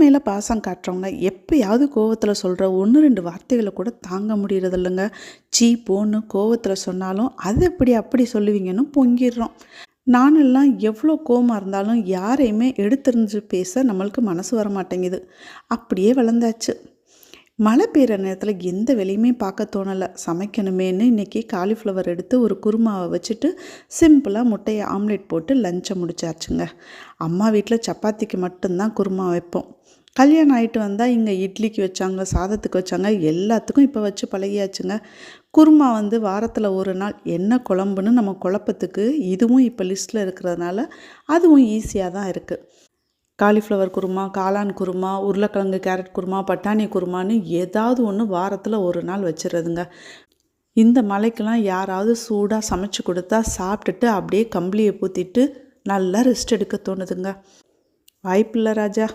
மேலே பாசம் காட்டுறவங்க எப்பயாவது கோவத்தில் சொல்கிற 1-2 வார்த்தைகளை கூட தாங்க முடியறதில்லைங்க. சீ போன்னு கோவத்தில் சொன்னாலும் அது எப்படி அப்படி சொல்லுவீங்கன்னு பொங்கிடுறோம். நானெல்லாம் எவ்வளோ கோவமாக இருந்தாலும் யாரையுமே எடுத்தெறிஞ்சு பேச நம்மளுக்கு மனசு வர மாட்டேங்குது. அப்படியே வளர்ந்தாச்சு. மழை பெய்கிற நேரத்தில் எந்த வேலையுமே பார்க்க தோணலை. சமைக்கணுமேன்னு இன்றைக்கி காலிஃப்ளவர் எடுத்து ஒரு குருமாவை வச்சுட்டு சிம்பிளாக முட்டையை ஆம்லேட் போட்டு லஞ்சை முடிச்சாச்சுங்க. அம்மா வீட்டில் சப்பாத்திக்கு மட்டும்தான் குருமா வைப்போம். கல்யாணம் ஆகிட்டு வந்தால் இங்கே இட்லிக்கு வச்சாங்க, சாதத்துக்கு வச்சாங்க, எல்லாத்துக்கும் இப்போ வச்சு பழகியாச்சுங்க. குருமா வாரத்தில் ஒரு நாள் என்ன குழம்புன்னு நம்ம குழப்பத்துக்கு இதுவும் இப்போ லிஸ்ட்டில் இருக்கிறதுனால அதுவும் ஈஸியாக தான் இருக்குது. காலிஃப்ளவர் குருமா, காளான் குருமா, உருளைக்கிழங்கு கேரட் குருமா, பட்டாணி குருமான்னு ஏதாவது ஒன்று வாரத்தில் ஒரு நாள் வச்சிடுறதுங்க. இந்த மழைக்கெல்லாம் யாராவது சூடாக சமைச்சு கொடுத்தா சாப்பிட்டுட்டு அப்படியே கம்பளியை பூத்திட்டு நல்லா ரெஸ்ட் எடுக்க தோணுதுங்க. வாய்ப்பில்லை ராஜா.